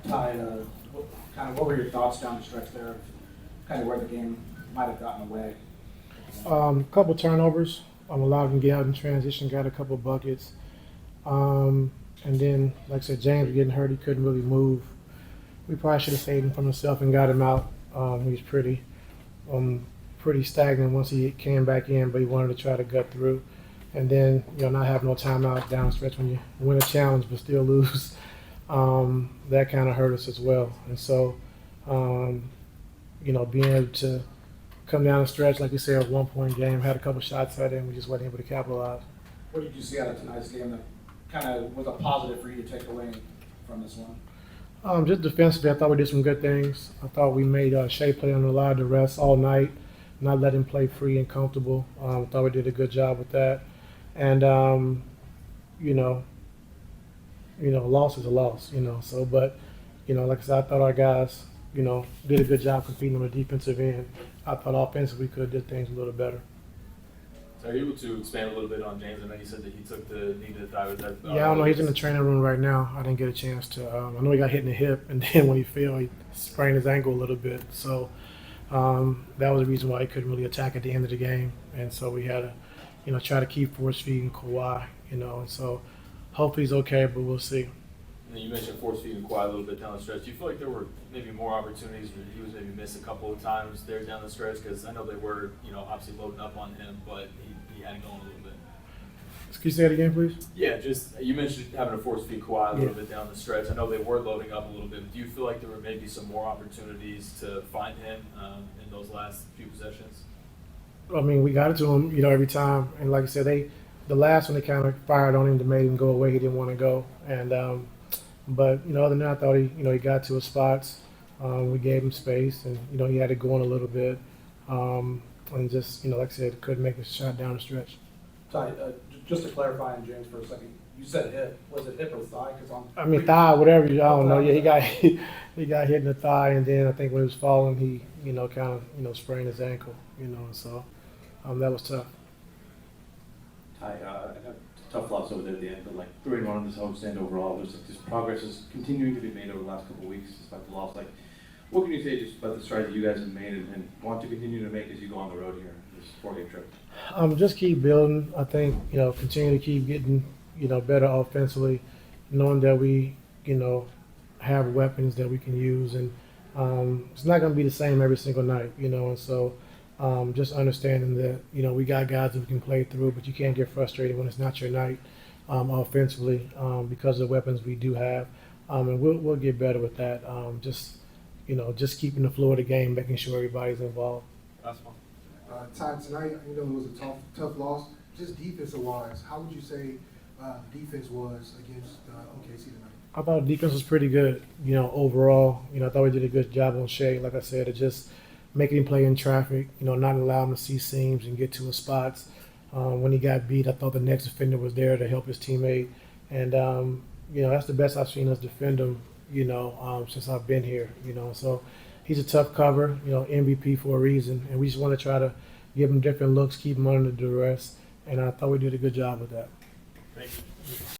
Ty, what were your thoughts down the stretch there of kind of where the game might have gotten away? Couple turnovers. Allowed him to get out in transition, got a couple buckets. And then, like I said, James was getting hurt. He couldn't really move. We probably should have saved him from himself and got him out. He was pretty stagnant once he came back in, but he wanted to try to gut through. And then, not having no timeout down the stretch when you win a challenge but still lose, that kind of hurt us as well. And so, being able to come down the stretch, like you said, a 1 point game, had a couple shots at it, and we just wasn't able to capitalize. What did you see out of tonight's game that kind of was a positive for you to take away from this one? Just defensively, I thought we did some good things. I thought we made Shea play under a lot of duress all night, not let him play free and comfortable. I thought we did a good job with that. And, loss is a loss, So, but, like I said, I thought our guys, did a good job competing on the defensive end. I thought offensively we could have did things a little better. So are you able to expand a little bit on James? I know you said that he took the knee to the thigh. Was that, Yeah, I don't know. He's in the training room right now. I didn't get a chance to. I know he got hit in the hip, and then when he fell, he sprained his ankle a little bit. So that was the reason why he couldn't really attack at the end of the game. And so we had to, try to keep force feeding Kawhi. And so hopefully he's okay, but we'll see. And then you mentioned force feeding Kawhi a little bit down the stretch. Do you feel like there were maybe more opportunities where he was maybe missed a couple of times there down the stretch? Because I know they were, obviously loading up on him, but he had it going a little bit. Can you say it again, please? Yeah, just you mentioned having to force feed Kawhi a little bit down the stretch. I know they were loading up a little bit. But do you feel like there were maybe some more opportunities to find him in those last few possessions? I mean, we got it to him, every time. And like I said, the last one they kind of fired on him to make him go away. He didn't want to go. And but other than that, I thought he got to his spots. We gave him space, and he had it going a little bit. And just like I said, couldn't make a shot down the stretch. Ty, just to clarify on James for a second, you said hip. Was it hip or thigh? Thigh, whatever. I don't know. Yeah, he got hit in the thigh, and then I think when he was falling, he kind of sprained his ankle. So that was tough. Ty, I got tough loss over there at the end, but 3-1 on this homestand overall. There's this progress is continuing to be made over the last couple of weeks despite the loss. What can you say just about the strides that you guys have made and want to continue to make as you go on the road here, this 4-game trip? Just keep building. I think continue to keep getting better offensively, knowing that we have weapons that we can use, and it's not going to be the same every single night, And so just understanding that we got guys that we can play through, but you can't get frustrated when it's not your night offensively because of the weapons we do have, and we'll get better with that. Just keeping the flow of the game, making sure everybody's involved. That's fine. Ty, tonight, it was a tough loss. Just defensive-wise, how would you say defense was against OKC tonight? I thought the defense was pretty good, overall. I thought we did a good job on Shea, like I said, of just making him play in traffic, not allowing him to see seams and get to his spots. When he got beat, I thought the next defender was there to help his teammate. And, that's the best I've seen us defend him, since I've been here, So he's a tough cover, MVP for a reason. And we just want to try to give him different looks, keep him under duress. And I thought we did a good job with that. Thank you.